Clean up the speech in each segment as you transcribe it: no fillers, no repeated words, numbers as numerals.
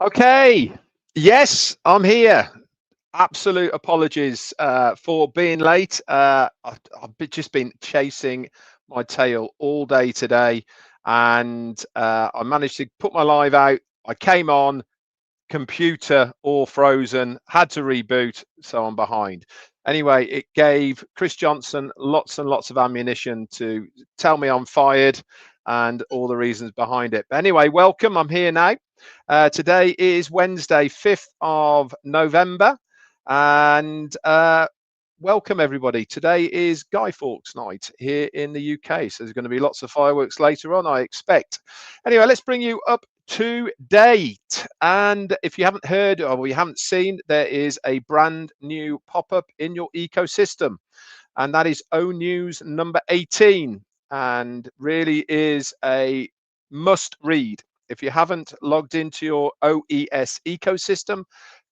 Okay. Yes, I'm here. Absolute apologies for being late. Just been chasing my tail all day today, and I managed to put my live out. I came on, computer all frozen, had to reboot, so I'm behind. Anyway, it gave Chris Johnson lots and lots of ammunition to tell me I'm fired and all the reasons behind it. But anyway, welcome. I'm here now. Today is Wednesday, 5th of November, and welcome everybody. Today is Guy Fawkes night here in the UK, so there's going to be lots of fireworks later on, I expect. Anyway, let's bring you up to date. And if you haven't heard or you haven't seen, there is a brand new pop-up in your ecosystem, and that is Onews number 18, and really is a must read. If you haven't logged into your OES ecosystem,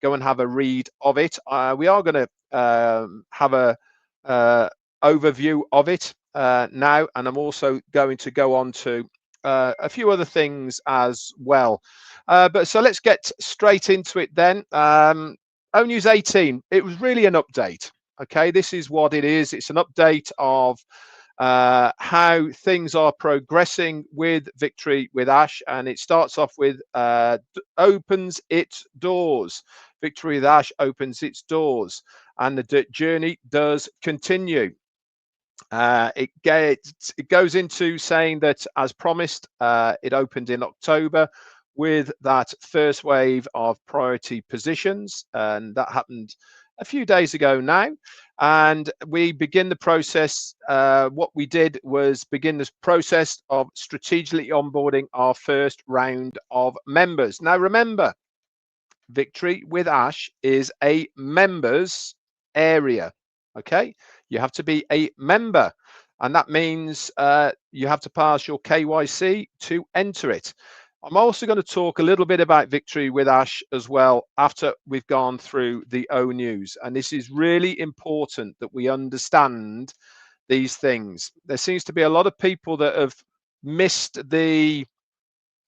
go and have a read of it. We are going to have a overview of it now, and I'm also going to go on to a few other things as well. But so let's get straight into it then. ONews 18, it was really an update. Okay, this is what it is. It's an update of how things are progressing with Victory with Ash, and it starts off with opens its doors. Victory with Ash opens its doors, and the journey does continue. It goes into saying that, as promised, it opened in October with that first wave of priority positions, and that happened a few days ago now. And we begin the process. What we did was begin this process of strategically onboarding our first round of members. Now, remember, Victory with Ash is a members area. Okay, you have to be a member, and that means you have to pass your KYC to enter it. I'm also going to talk a little bit about Victory with Ash as well after we've gone through the O News, and this is really important that we understand these things. There seems to be a lot of people that have missed the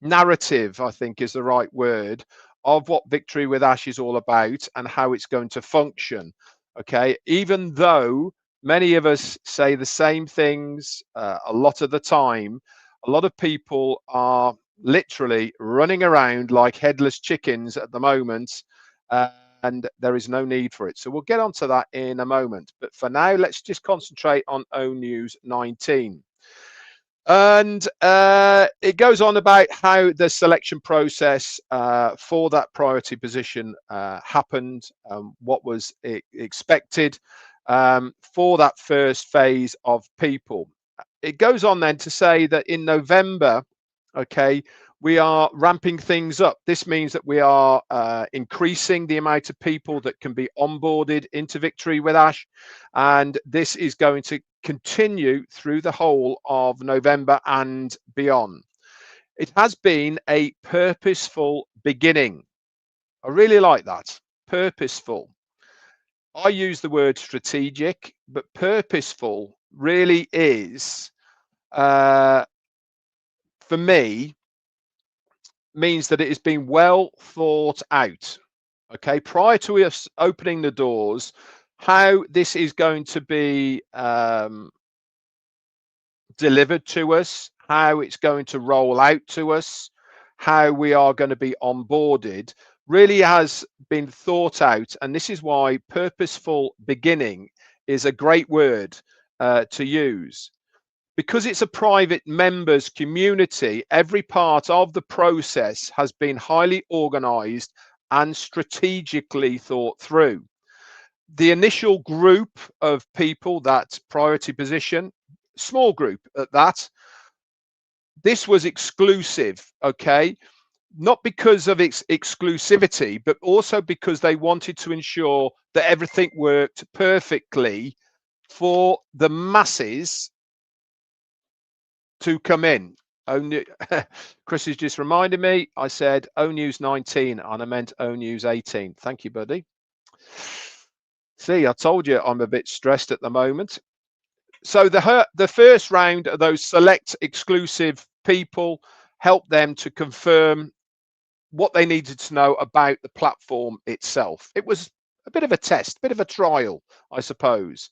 narrative, I think is the right word, of what Victory with Ash is all about and how it's going to function. Okay, even though many of us say the same things a lot of the time, a lot of people are literally running around like headless chickens at the moment, and there is no need for it. So we'll get onto that in a moment. But for now, let's just concentrate on O News 19. And it goes on about how the selection process for that priority position happened, what was expected for that first phase of people. It goes on then to say that in November, okay, we are ramping things up. This means that we are increasing the amount of people that can be onboarded into Victory with Ash, and this is going to continue through the whole of November and beyond. It has been a purposeful beginning. I really like that. Purposeful. I use the word strategic, but purposeful really is, for me, means that it has been well thought out. Okay, prior to us opening the doors, how this is going to be delivered to us, how it's going to roll out to us, how we are going to be onboarded, really has been thought out. And this is why purposeful beginning is a great word to use. Because it's a private members community, every part of the process has been highly organized and strategically thought through. The initial group of people, that priority position, small group at that, this was exclusive, okay? Not because of its exclusivity, but also because they wanted to ensure that everything worked perfectly for the masses to come in. Only Chris has just reminded me, I said O News 19 and I meant O News 18. Thank you, buddy. See, I told you I'm a bit stressed at the moment. So the first round of those select exclusive people help them to confirm what they needed to know about the platform itself. It was a bit of a test, a bit of a trial, I suppose.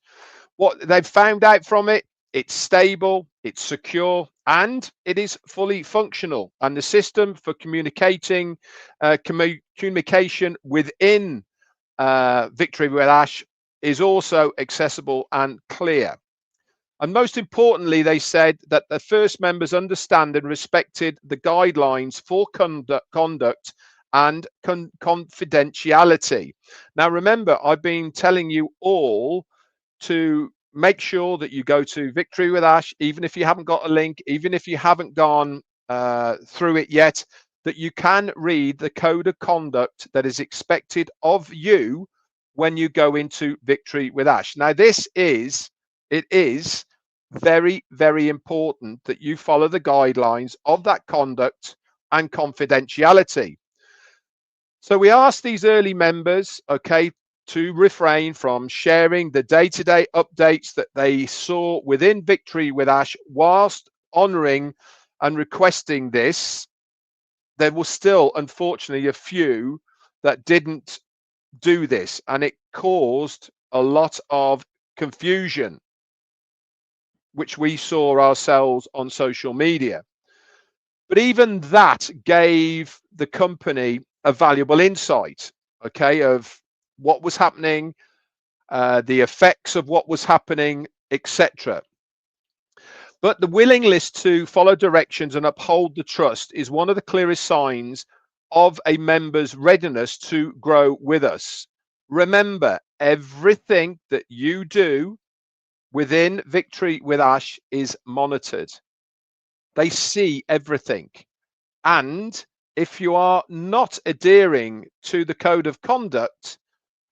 What they've found out from it, it's stable, it's secure, and it is fully functional. And the system for communication within Victory with Ash is also accessible and clear. And most importantly, they said that the first members understand and respected the guidelines for conduct and confidentiality. Now, remember, I've been telling you all to make sure that you go to Victory with Ash, even if you haven't got a link, even if you haven't gone through it yet, that you can read the code of conduct that is expected of you when you go into Victory with Ash. Now, it is very, very important that you follow the guidelines of that conduct and confidentiality. So we asked these early members, okay, to refrain from sharing the day-to-day updates that they saw within Victory with Ash whilst honoring and requesting this. There was still, unfortunately, a few that didn't do this, and it caused a lot of confusion, which we saw ourselves on social media. But even that gave the company a valuable insight, okay, of what was happening, the effects of what was happening, etc. But the willingness to follow directions and uphold the trust is one of the clearest signs of a member's readiness to grow with us. Remember, everything that you do within Victory with Ash is monitored. They see everything. And if you are not adhering to the code of conduct,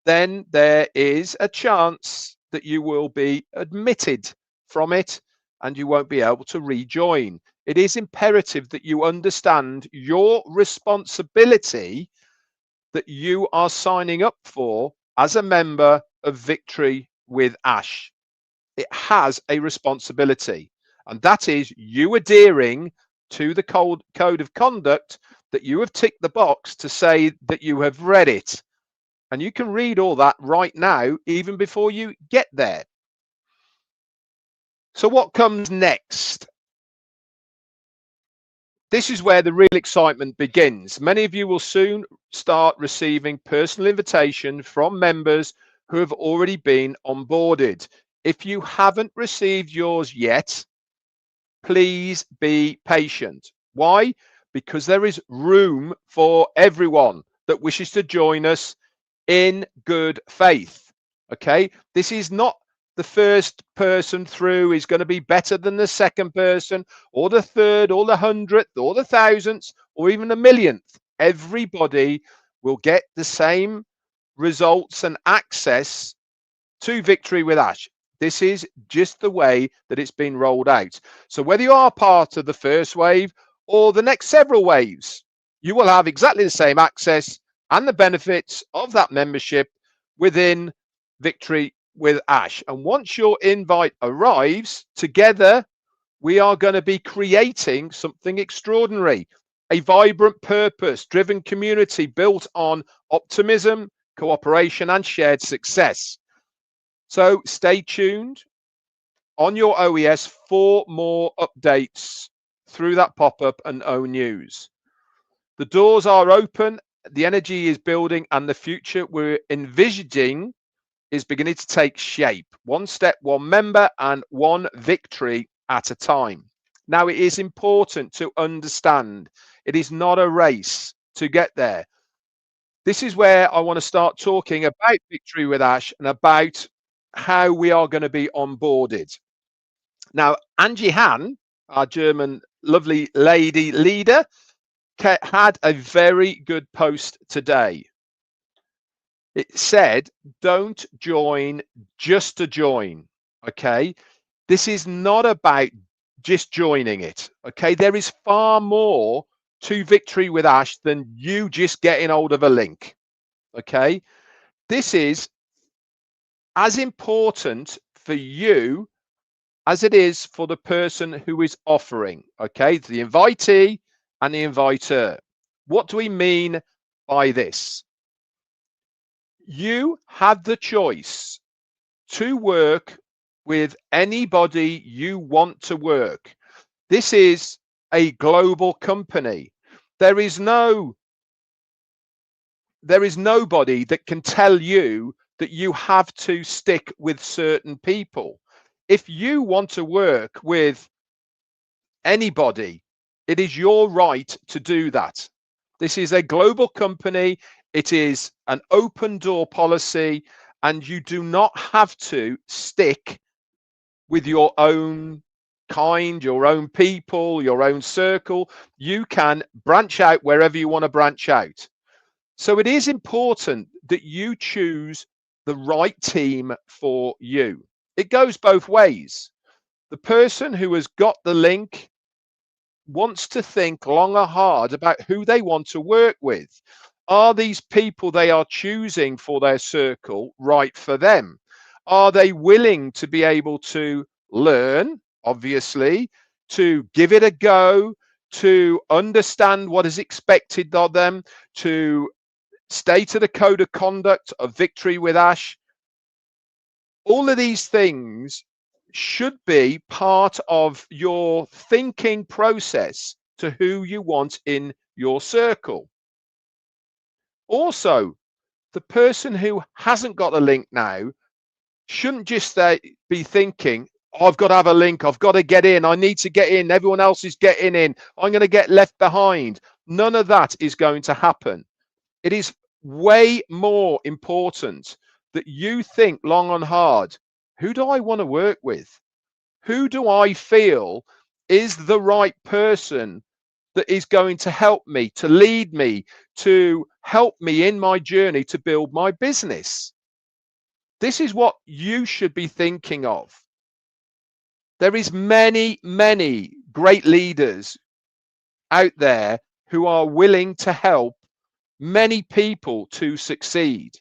then there is a chance that you will be admitted from it and you won't be able to rejoin. It is imperative that you understand your responsibility that you are signing up for as a member of Victory with Ash. It has a responsibility, and that is you adhering to the code of conduct, that you have ticked the box to say that you have read it. And you can read all that right now, even before you get there. So what comes next? This is where the real excitement begins. Many of you will soon start receiving personal invitation from members who have already been onboarded. If you haven't received yours yet, please be patient. Why? Because there is room for everyone that wishes to join us in good faith. Okay, this is not the first person through is going to be better than the second person, or the third, or the 100th, or the 1000th, or even the 1,000,000th. Everybody will get the same results and access to Victory with Ash. This is just the way that it's been rolled out. So whether you are part of the first wave or the next several waves, you will have exactly the same access and the benefits of that membership within Victory with Ash. And once your invite arrives, together we are going to be creating something extraordinary, a vibrant, purpose-driven community built on optimism, cooperation, and shared success. So stay tuned on your OES for more updates through that pop-up and News. The doors are open, the energy is building, and the future we're envisaging is beginning to take shape. One step, one member, and one victory at a time. Now, it is important to understand it is not a race to get there. This is where I want to start talking about Victory with Ash and about how we are going to be onboarded. Now, Angie Han, our German lovely lady leader, had a very good post today. It said, don't join just to join. Okay, this is not about just joining it. Okay, there is far more to Victory with Ash than you just getting hold of a link. Okay, this is as important for you as it is for the person who is offering. Okay, the invitee and the inviter. What do we mean by this? You have the choice to work with anybody you want to work. This is a global company. There is nobody that can tell you that you have to stick with certain people. If you want to work with anybody, it is your right to do that. This is a global company. It is an open door policy, and you do not have to stick with your own kind, your own people, your own circle. You can branch out wherever you want to branch out. So it is important that you choose the right team for you. It goes both ways. The person who has got the link wants to think long and hard about who they want to work with. Are these people they are choosing for their circle right for them? Are they willing to be able to learn, obviously, to give it a go, to understand what is expected of them, to stay to the code of conduct of Victory with Ash? All of these things should be part of your thinking process to who you want in your circle. Also, the person who hasn't got a link now shouldn't just be thinking, oh, I've got to have a link, I've got to get in, I need to get in, everyone else is getting in, I'm going to get left behind. None of that is going to happen. It is way more important that you think long and hard. Who do I want to work with? Who do I feel is the right person that is going to help me, to lead me, to help me in my journey to build my business? This is what you should be thinking of. There is many great leaders out there who are willing to help many people to succeed.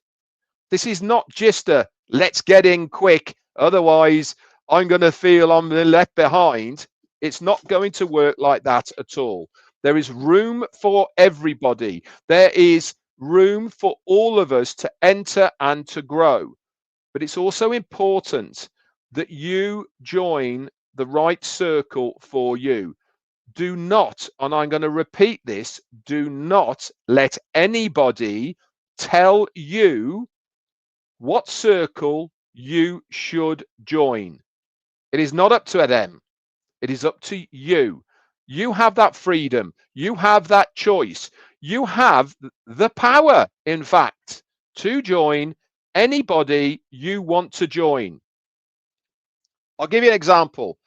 This is not just a let's get in quick, otherwise I'm going to feel I'm left behind. It's not going to work like that at all. There is room for everybody. There is room for all of us to enter and to grow. But it's also important that you join the right circle for you. Do not, and I'm going to repeat this, do not let anybody tell you what circle you should join. It is not up to them. It is up to you. You have that freedom. You have that choice. You have the power, in fact, to join anybody you want to join. I'll give you an example.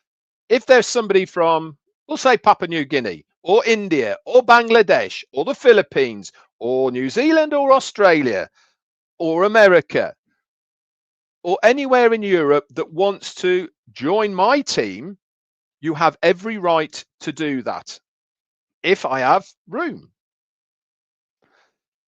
If there's somebody from, we'll say Papua New Guinea or India or Bangladesh or the Philippines or New Zealand or Australia or America or anywhere in Europe that wants to join my team, you have every right to do that if I have room.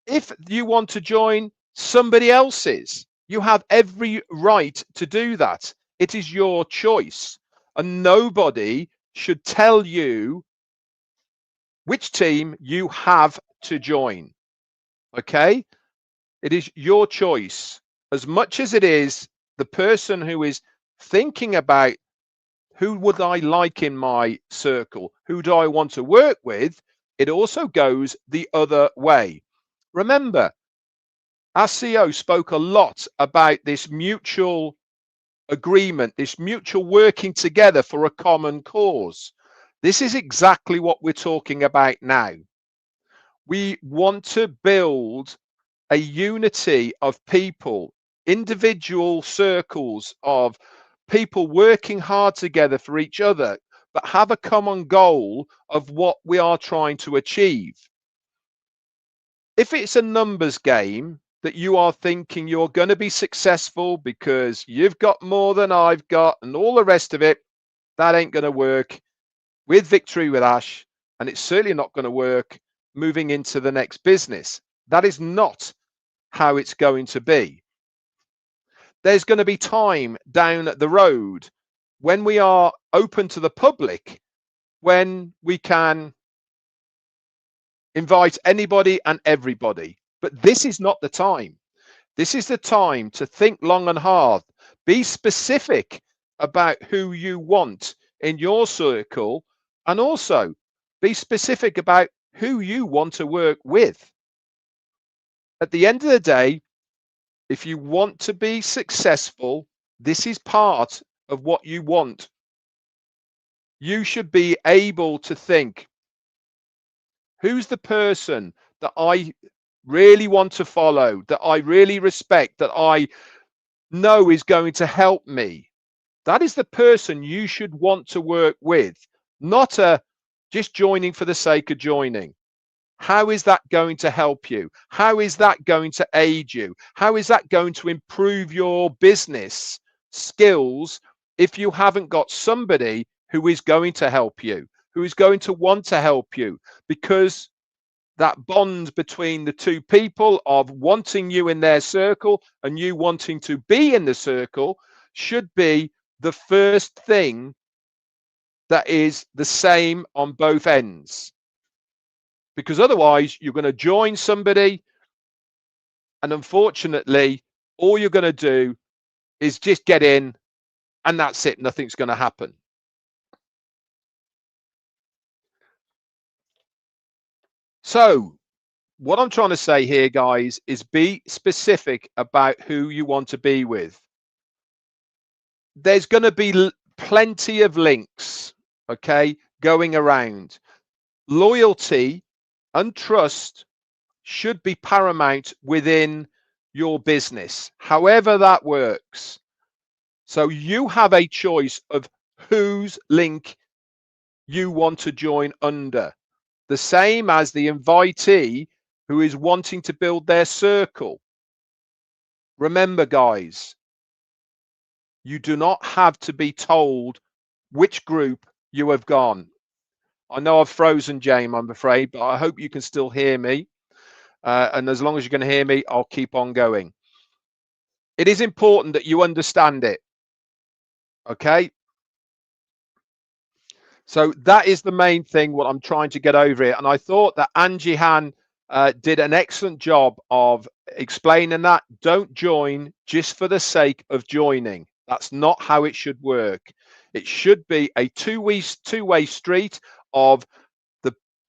If you want to join somebody else's, you have every right to do that. It is your choice, and nobody should tell you which team you have to join. Okay? It is your choice. As much as it is the person who is thinking about who would I like in my circle, who do I want to work with, it also goes the other way. Remember, our CEO spoke a lot about this mutual agreement, this mutual working together for a common cause. This is exactly what we're talking about now. We want to build a unity of people, individual circles of people working hard together for each other, but have a common goal of what we are trying to achieve. If it's a numbers game that you are thinking you're going to be successful because you've got more than I've got and all the rest of it, that ain't going to work with Victory with Ash, and it's certainly not going to work moving into the next business. That is not how it's going to be. There's going to be time down the road when we are open to the public, when we can Invite anybody and everybody. But this is not the time. This is the time to think long and hard. Be specific about who you want in your circle, and also be specific about who you want to work with. At the end of the day, if you want to be successful, this is part of what you want. You should be able to think, who's the person that I really want to follow, that I really respect, that I know is going to help me? That is the person you should want to work with, not just joining for the sake of joining. How is that going to help you? How is that going to aid you? How is that going to improve your business skills if you haven't got somebody who is going to help you, who is going to want to help you? Because that bond between the two people of wanting you in their circle and you wanting to be in the circle should be the first thing that is the same on both ends. Because otherwise you're going to join somebody, and unfortunately all you're going to do is just get in, and that's it. Nothing's going to happen. So what I'm trying to say here, guys, is be specific about who you want to be with. There's going to be plenty of links, okay, going around. Loyalty and trust should be paramount within your business, however that works. So you have a choice of whose link you want to join under, the same as the invitee who is wanting to build their circle. Remember, guys, you do not have to be told which group you have gone. I know I've frozen, James, I'm afraid, but I hope you can still hear me. And as long as you can hear me, I'll keep on going. It is important that you understand it. Okay. So that is the main thing, what I'm trying to get over here. And I thought that Angie Han did an excellent job of explaining that. Don't join just for the sake of joining. That's not how it should work. It should be a two-way street of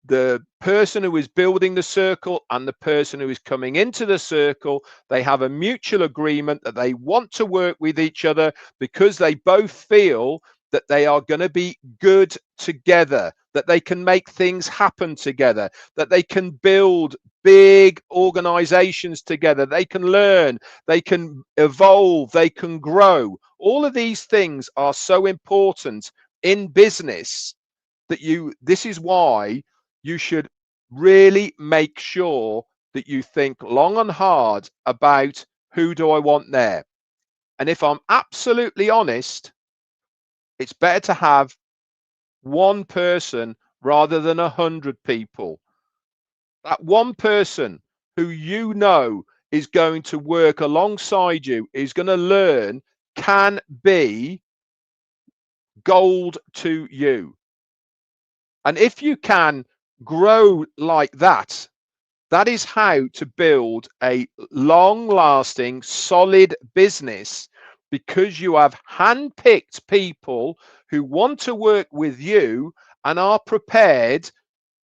the person who is building the circle and the person who is coming into the circle. They have a mutual agreement that they want to work with each other because they both feel that they are going to be good together, that they can make things happen together, that they can build big organizations together, they can learn, they can evolve, they can grow. All of these things are so important in business that this is why you should really make sure that you think long and hard about who do I want there. And if I'm absolutely honest, it's better to have one person rather than 100 people. That one person who you know is going to work alongside you, is going to learn, can be gold to you. And if you can grow like that, that is how to build a long-lasting, solid business, because you have handpicked people who want to work with you and are prepared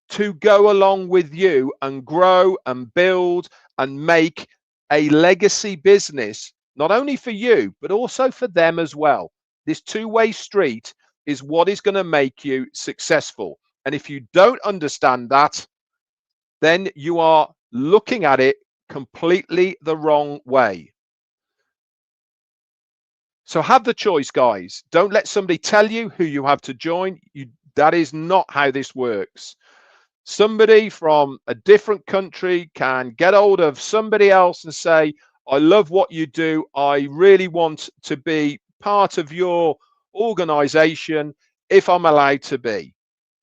to go along with you and grow and build and make a legacy business, not only for you, but also for them as well. This two-way street is what is going to make you successful. And if you don't understand that, then you are looking at it completely the wrong way. So have the choice, guys. Don't let somebody tell you who you have to join. That is not how this works. Somebody from a different country can get hold of somebody else and say, I love what you do. I really want to be part of your organization if I'm allowed to be.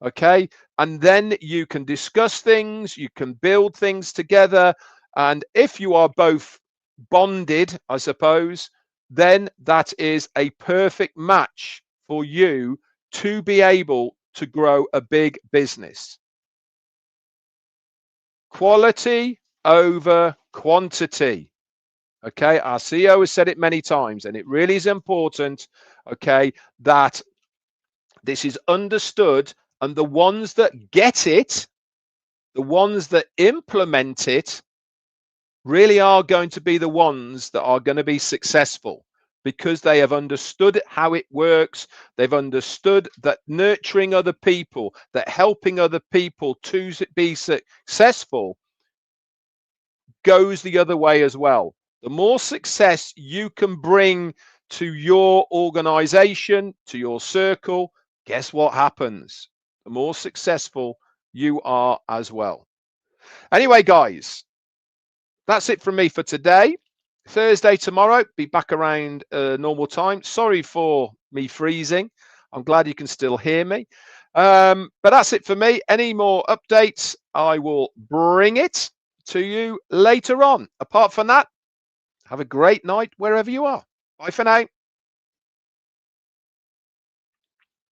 Okay. And then you can discuss things, you can build things together. And if you are both bonded, I suppose, then that is a perfect match for you to be able to grow a big business. quality over quantity. Okay, our CEO has said it many times, and it really is important, okay, that this is understood, and the ones that get it, the ones that implement it, really are going to be the ones that are going to be successful, because they have understood how it works. They've understood that nurturing other people, that helping other people to be successful goes the other way as well. The more success you can bring to your organization, to your circle, guess what happens? The more successful you are as well. Anyway, guys, that's it from me for today. Thursday tomorrow, be back around normal time. Sorry for me freezing. I'm glad you can still hear me. But that's it for me. Any more updates, I will bring it to you later on. Apart from that, have a great night wherever you are. Bye for now.